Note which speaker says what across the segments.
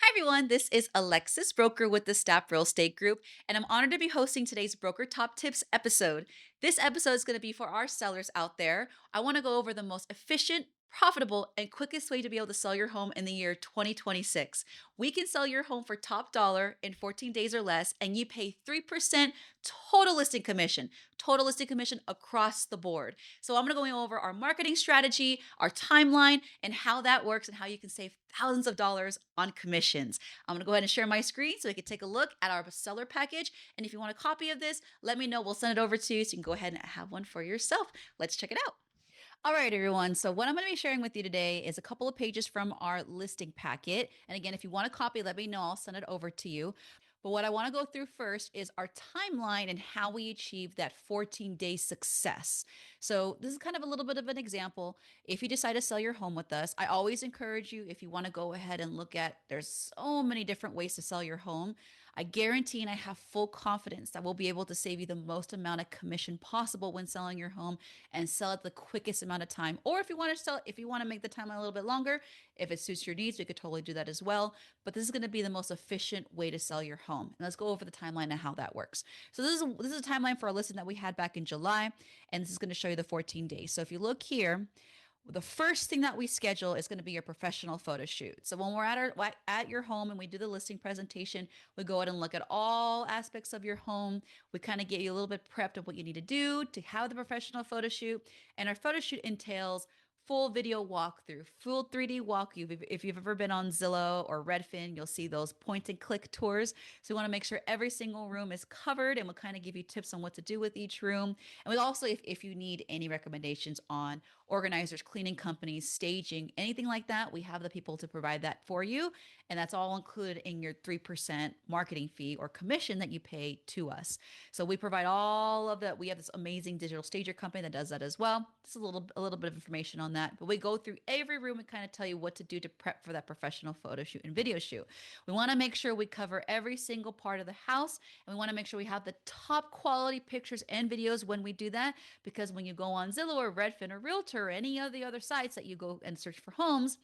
Speaker 1: Hi, everyone. This is Alexis, broker with the Stapp Real Estate Group, and I'm honored to be hosting today's Broker Top Tips episode. This episode is going to be for our sellers out there. I want to go over the most efficient, profitable, and quickest way to be able to sell your home in the year 2026. We can sell your home for top dollar in 14 days or less, and you pay 3% total listing commission, across the board. So I'm going to go over our marketing strategy, our timeline, and how that works and how you can save thousands of dollars on commissions. I'm going to go ahead and share my screen so we can take a look at our seller package. And if you want a copy of this, let me know. We'll send it over to you so you can go ahead and have one for yourself. Let's check it out. All right, everyone. So, what I'm going to be sharing with you today is a couple of pages from our listing packet. And again, if you want a copy, let me know. I'll send it over to you. But what I want to go through first is our timeline and how we achieve that 14-day success. So, this is kind of a little bit of an example. If you decide to sell your home with us, I always encourage you, if you want to go ahead and look at, there's so many different ways to sell your home. I guarantee and I have full confidence that we'll be able to save you the most amount of commission possible when selling your home and sell it the quickest amount of time. Or if you want to sell, if you want to make the timeline a little bit longer, if it suits your needs, we could totally do that as well. But this is going to be the most efficient way to sell your home. And let's go over the timeline and how that works. So this is a timeline for a listing that we had back in July, and this is going to show you the 14 days. So if you look here, the first thing that we schedule is going to be your professional photo shoot. So when we're at your home and we do the listing presentation, we go out and look at all aspects of your home. We kind of get you a little bit prepped of what you need to do to have the professional photo shoot. And our photo shoot entails full video walkthrough, full 3D walkthrough. If you've ever been on Zillow or Redfin, you'll see those point and click tours. So we want to make sure every single room is covered, and we'll kind of give you tips on what to do with each room. And we also, if you need any recommendations on organizers, cleaning companies, staging, anything like that, we have the people to provide that for you. And that's all included in your 3% marketing fee or commission that you pay to us. So we provide all of that. We have this amazing digital stager company that does that as well. Just a little bit of information on that. But we go through every room and kind of tell you what to do to prep for that professional photo shoot and video shoot. We want to make sure we cover every single part of the house, and we want to make sure we have the top quality pictures and videos when we do that, because when you go on Zillow or Redfin or Realtor or any of the other sites that you go and search for homes,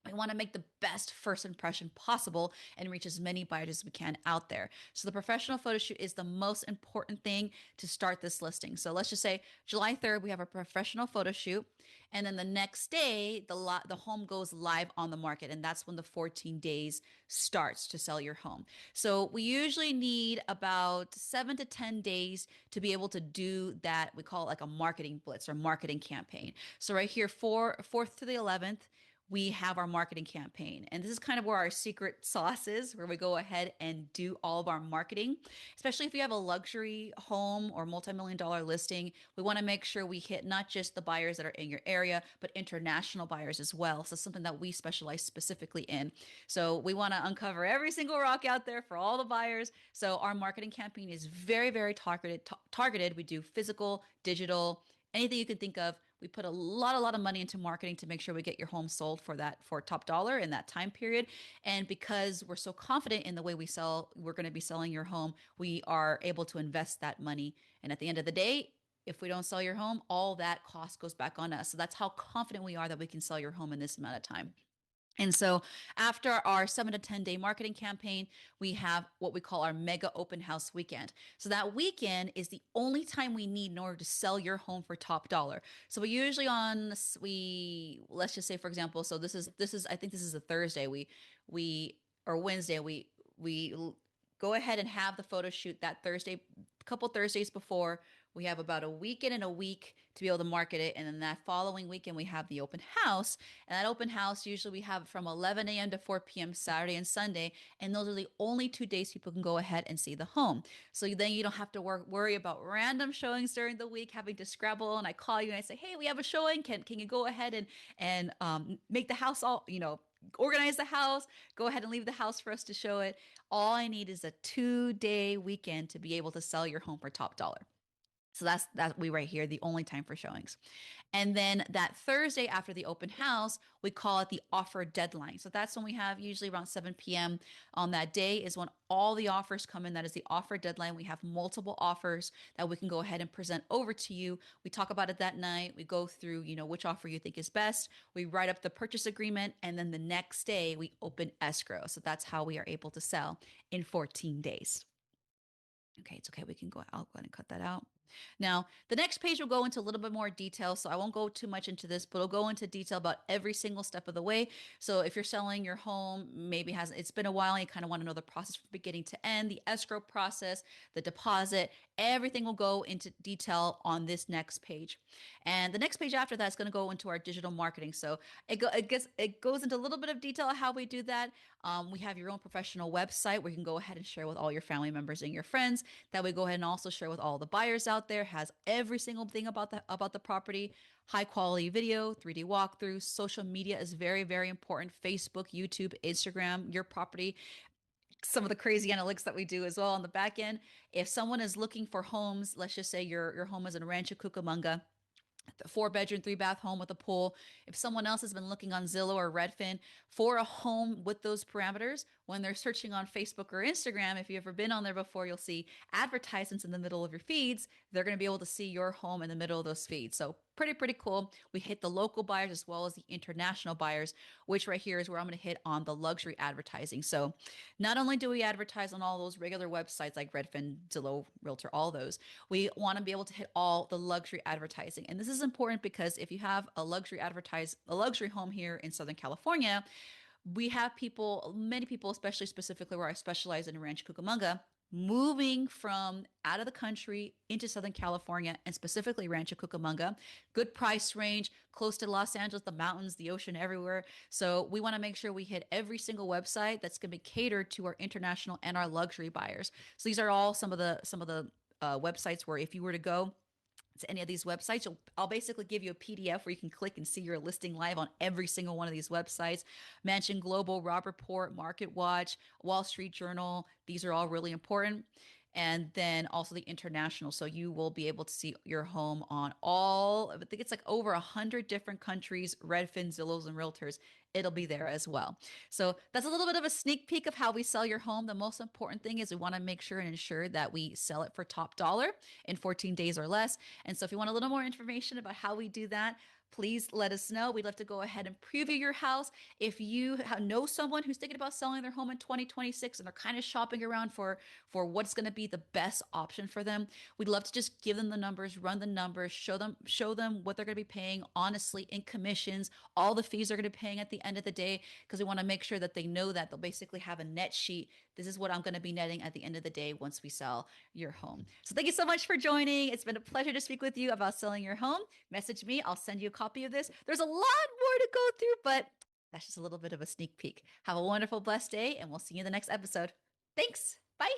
Speaker 1: we want to make the best first impression possible and reach as many buyers as we can out there. So the professional photo shoot is the most important thing to start this listing. So let's just say July 3rd, we have a professional photo shoot. And then the next day, the home goes live on the market. And that's when the 14 days starts to sell your home. So we usually need about 7 to 10 days to be able to do that. We call it like a marketing blitz or marketing campaign. So right here, 4th to the 11th, we have our marketing campaign. And this is kind of where our secret sauce is, where we go ahead and do all of our marketing. Especially if you have a luxury home or multi-million dollar listing, we want to make sure we hit not just the buyers that are in your area, but international buyers as well. So something that we specialize specifically in. So we want to uncover every single rock out there for all the buyers. So our marketing campaign is very, very targeted. We do physical, digital, anything you can think of. We put a lot of money into marketing to make sure we get your home sold for top dollar in that time period. And because we're so confident in the way we sell, we're going to be selling your home, we are able to invest that money. And at the end of the day, if we don't sell your home, all that cost goes back on us. So that's how confident we are that we can sell your home in this amount of time. And so after our 7 to 10 day marketing campaign, we have what we call our mega open house weekend. So that weekend is the only time we need in order to sell your home for top dollar. So we let's just say, for example, so I think this is a Thursday. We or Wednesday, we go ahead and have the photo shoot that Thursday, a couple Thursdays before. We have about a weekend and a week to be able to market it. And then that following weekend, we have the open house. And that open house, usually we have from 11 a.m. to 4 p.m. Saturday and Sunday. And those are the only 2 days people can go ahead and see the home. So then you don't have to worry about random showings during the week, having to scrabble. And I call you and I say, hey, we have a showing. Can you go ahead and make the house all, organize the house, go ahead and leave the house for us to show it. All I need is a 2 day weekend to be able to sell your home for top dollar. So that's that we right here, the only time for showings. And then that Thursday after the open house, we call it the offer deadline. So that's when we have usually around 7 p.m. on that day is when all the offers come in. That is the offer deadline. We have multiple offers that we can go ahead and present over to you. We talk about it that night. We go through, which offer you think is best. We write up the purchase agreement, and then the next day we open escrow. So that's how we are able to sell in 14 days. Okay, it's okay. I'll go ahead and cut that out. Now, the next page will go into a little bit more detail, so I won't go too much into this, but it'll go into detail about every single step of the way. So if you're selling your home, maybe it's been a while and you kind of want to know the process from beginning to end, the escrow process, the deposit, everything will go into detail on this next page. And the next page after that is going to go into our digital marketing. So it goes into a little bit of detail how we do that. We have your own professional website where you can go ahead and share with all your family members and your friends. That we go ahead and also share with all the buyers out there. Has every single thing about the property, high quality video, 3D walkthroughs. Social media is very, very important. Facebook, YouTube, Instagram, your property. Some of the crazy analytics that we do as well on the back end. If someone is looking for homes, let's just say your home is in Rancho Cucamonga, the 4 bedroom, 3 bath home with a pool. If someone else has been looking on Zillow or Redfin for a home with those parameters, when they're searching on Facebook or Instagram, if you've ever been on there before, you'll see advertisements in the middle of your feeds. They're going to be able to see your home in the middle of those feeds. So pretty cool. We hit the local buyers as well as the international buyers, which right here is where I'm going to hit on the luxury advertising. So not only do we advertise on all those regular websites like Redfin, Zillow, Realtor, all those, we want to be able to hit all the luxury advertising. And this is important because if you have a luxury home here in Southern California, we have many people, especially specifically where I specialize in Rancho Cucamonga, moving from out of the country into Southern California and specifically Rancho Cucamonga. Good price range, close to Los Angeles, the mountains, the ocean, everywhere. So we want to make sure we hit every single website that's going to be catered to our international and our luxury buyers. So these are all some of the websites where if you were to go to any of these websites, I'll basically give you a PDF where you can click and see your listing live on every single one of these websites. Mansion Global, Rob Report, Market Watch, Wall Street Journal. These are all really important. And then also the international. So you will be able to see your home on I think it's like over 100 different countries, Redfin, Zillows, and Realtors. It'll be there as well. So that's a little bit of a sneak peek of how we sell your home. The most important thing is we want to make sure and ensure that we sell it for top dollar in 14 days or less. And so if you want a little more information about how we do that, please let us know. We'd love to go ahead and preview your house. If you know someone who's thinking about selling their home in 2026 and they're kind of shopping around for what's going to be the best option for them, we'd love to just give them the numbers, run the numbers, show them what they're going to be paying honestly in commissions, all the fees they're going to be paying at the end of the day, because we want to make sure that they know that they'll basically have a net sheet. This is what I'm going to be netting at the end of the day once we sell your home. So thank you so much for joining. It's been a pleasure to speak with you about selling your home. Message me. I'll send you a copy of this. There's a lot more to go through, but that's just a little bit of a sneak peek. Have a wonderful, blessed day, and we'll see you in the next episode. Thanks. Bye.